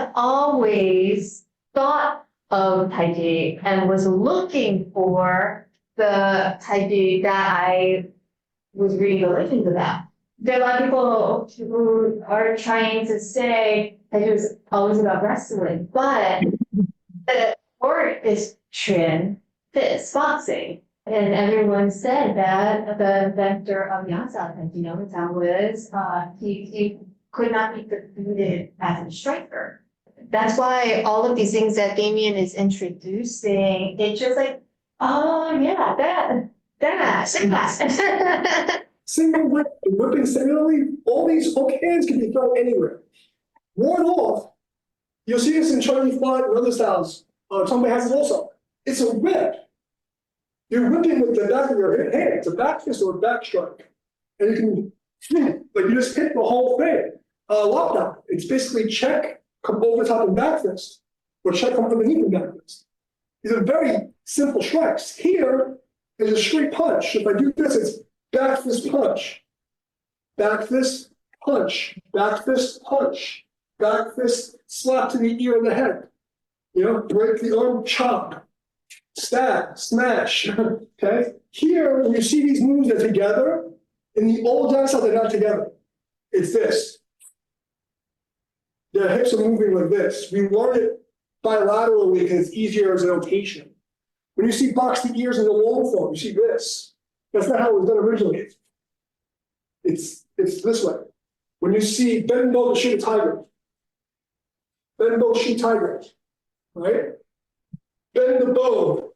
have always thought of Tai Chi and was looking for the Tai Chi that I was reading the legends about. There are a lot of people who are trying to say that it was always about wrestling, but the sport is Chuan fist boxing. And everyone said that the inventor of Yangtze, was he could not be defeated as a striker. That's why all of these things that Damian is introducing, it's just like, oh yeah, that. Single whip, whipping similarly, all these hook hands can be thrown anywhere. Ward off, you'll see this in Chinese fly and other styles. Somebody has it also. It's a whip. You're whipping with the back of your hand. It's a back fist or a back strike. And you can, like you just hit the whole thing. Lockdown, it's basically check, come over the top and back fist, or check, come underneath and back fist. These are very simple strikes. Here is a straight punch. If I do this, it's back fist punch, back fist punch, back fist punch, back fist slap to the ear and the head. Break the arm, chop, stab, smash. Okay. Here, when you see these moves, they're together. In the old dance style, they're not together. It's this. Their hips are moving like this. We learn it bilaterally because it's easier as a notation. When you see box the ears in the long form, you see this. That's not how it was done originally. It's this way. When you see bend bow to shoot a tiger, bend bow, shoot tiger, right? Bend the bow,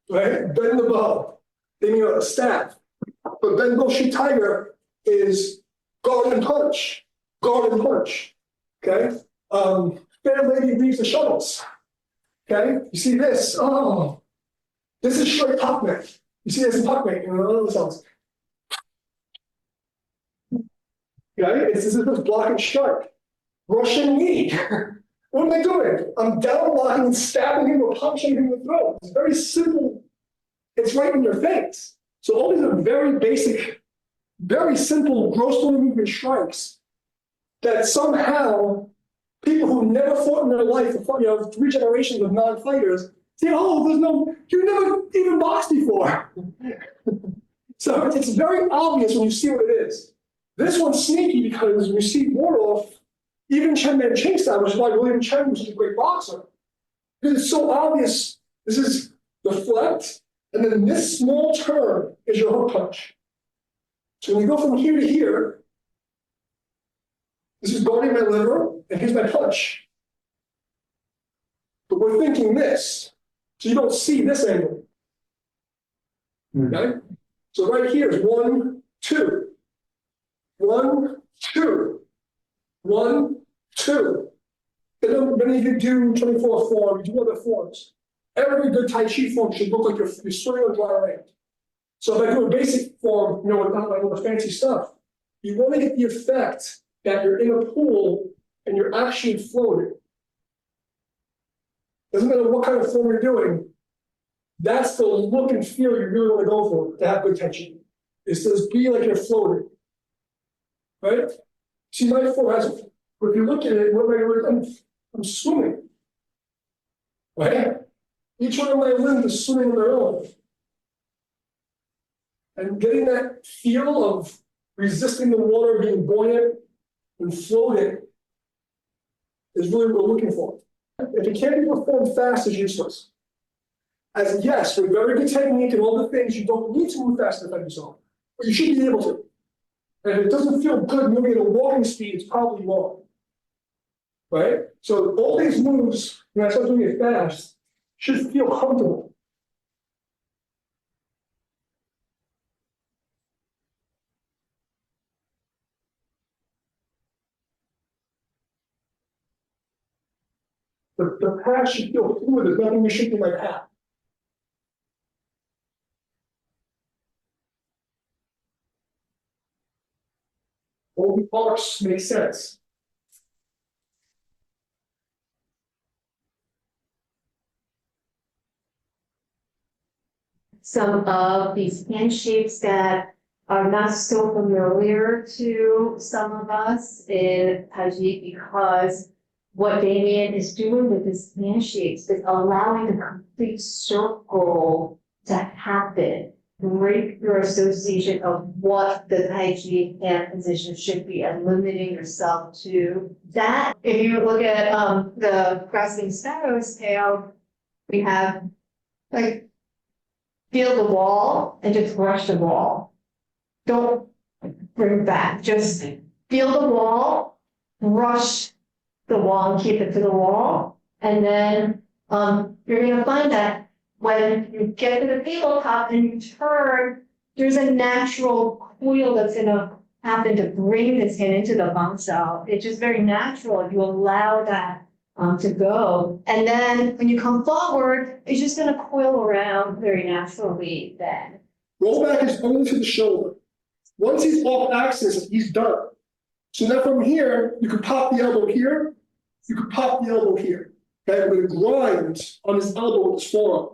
right? Bend the bow. They mean a staff. But bend bow, shoot tiger is guard and punch, okay? Fair lady leaves the shuttles, okay? You see this, oh, this is straight tuck neck. You see this in tuck neck in other songs. Okay, this is just block and strike. Russian knee. What am I doing? I'm down blocking and stabbing him or punching him in the throat. It's very simple. It's right in your face. So all these are very basic, very simple gross motor movement strikes that somehow people who never fought in their life, 3 generations of non-fighters, say, oh, you never even boxed before. So it's very obvious when you see what it is. This one's sneaky because when you see Wardolph, even Chen Man Ching style, which is why William Chen was a great boxer, because it's so obvious. This is deflect, and then this small turn is your hook punch. So when you go from here to here, this is guarding my liver, and here's my punch. But we're thinking this, so you don't see this angle. Okay? So right here is 1, 2. 1, 2. 1, 2. And then when you do 24 form, you do other forms. Every good Tai Chi form should look like you're swimming on dry land. So if I do a basic form, without like all the fancy stuff, you want to get the effect that you're in a pool and you're actually floating. Doesn't matter what kind of form you're doing, that's the look and feel you really want to go for to have good Tai Chi. It says be like you're floating. Right? See, my form has, if you look at it, I'm swimming. Right? Each one of my limbs is swimming on their own. And getting that feel of resisting the water, being buoyant and floating is really what we're looking for. If it can't be performed fast, it's useless. As yes, with very good technique and all the things, you don't need to move fast to defend yourself, but you should be able to. And if it doesn't feel good moving at a walking speed, it's probably wrong. Right? So all these moves, when I start doing it fast, should feel comfortable. The path should feel fluid. There's nothing restricting my path. All the arcs make sense. Some of these hand shapes that are not so familiar to some of us in Tai Chi because what Damian is doing with his handshakes is allowing the complete circle to happen. Break your association of what the Tai Chi hand position should be and limiting yourself to that. If you look at the grasping sparrow's tail, we have like feel the wall and just brush the wall. Don't bring it back. Just feel the wall, brush the wall and keep it to the wall. And then you're gonna find that when you get to the tabletop and you turn, there's a natural coil that's gonna happen to bring this hand into the bump cell. It's just very natural if you allow that to go. And then when you come forward, it's just gonna coil around very naturally then. Roll back is only to the shoulder. Once he's off axis, he's done. So now from here, you can pop the elbow here, you can pop the elbow here. Okay, I'm gonna grind on his elbow with his forearm.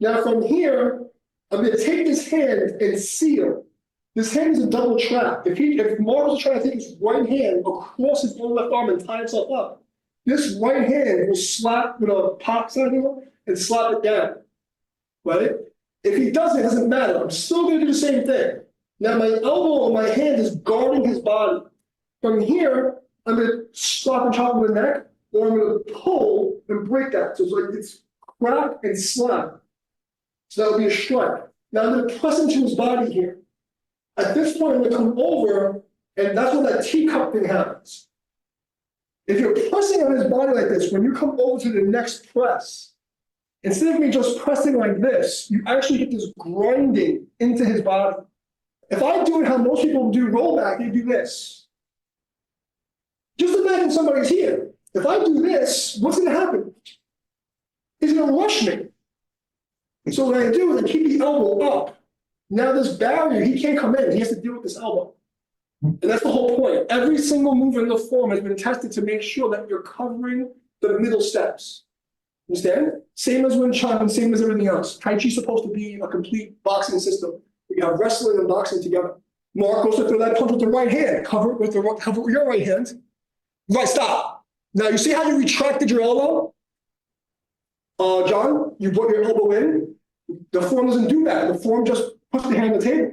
Now from here, I'm gonna take this hand and seal. This hand is a double trap. If Marvel's trying to take his right hand across his own left arm and tie himself up, this right hand will slap with a pop sign and slap it down, right? If he doesn't, it doesn't matter. I'm still gonna do the same thing. Now my elbow and my hand is guarding his body. From here, I'm gonna slap and chop with the neck, or I'm gonna pull and break that. So it's like it's crack and slap. So that would be a strike. Now I'm gonna press into his body here. At this point, I'm gonna come over, and that's when that teacup thing happens. If you're pressing on his body like this, when you come over to the next press, instead of me just pressing like this, you actually get this grinding into his body. If I do it how most people do rollback, they do this. Just imagine somebody's here. If I do this, what's gonna happen? He's gonna rush me. So what I do is I keep the elbow up. Now this barrier, he can't come in, he has to deal with this elbow. And that's the whole point. Every single move in the form has been tested to make sure that you're covering the middle steps. Understand? Same as Wing Chun, same as everything else. Tai Chi is supposed to be a complete boxing system. We have wrestling and boxing together. Mark goes to throw that punch with the right hand, cover it with your right hand. Right, stop. Now you see how you retracted your elbow? John, you brought your elbow in. The form doesn't do that. The form just puts the hand on the table.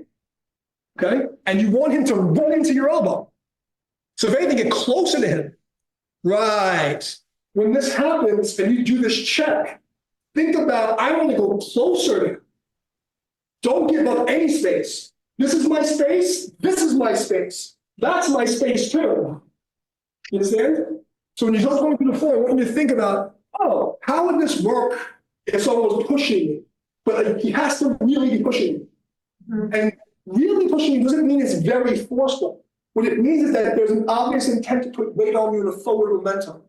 Okay? And you want him to run into your elbow. So if anything, get closer to him. Right. When this happens and you do this check, think about, I want to go closer to him. Don't give up any space. This is my space. This is my space. That's my space too. You understand? So when you're just going through the form, I want you to think about, oh, how would this work if someone was pushing me? But like, he has to really be pushing me. Mm-hmm. And really pushing you doesn't mean it's very forceful. What it means is that there's an obvious intent to put weight on you in a forward momentum.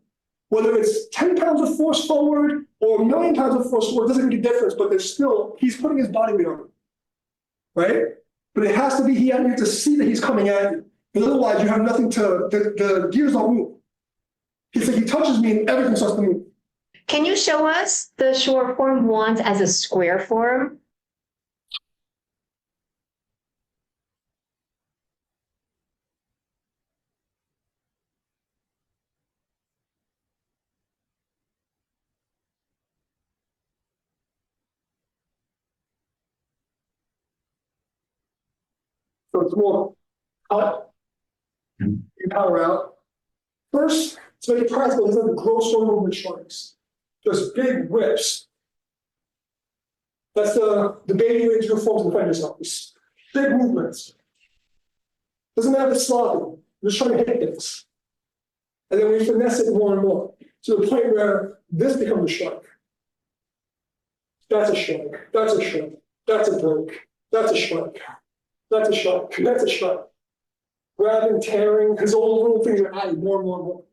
Whether it's 10 pounds of force forward or 1,000,000 pounds of force forward, doesn't make a difference, but there's still, he's putting his body weight on you, right? But it has to be, you have to see that he's coming at you. Because otherwise you have nothing to, the gears don't move. It's like he touches me and everything starts to move. Can you show us the short form ones as a square form? So it's more cut, you power out. First, to make it practical, these are the gross movement strikes. Just big whips. That's the baby way to do forms to defend yourself. Big movements. Doesn't matter if it's sloppy. You're just trying to hit things. And then we finesse it more and more. To the point where this becomes a strike. That's a strike. That's a strike. That's a break. That's a strike. That's a strike. That's a strike. Grabbing, tearing, because all the little things are added more and more and more.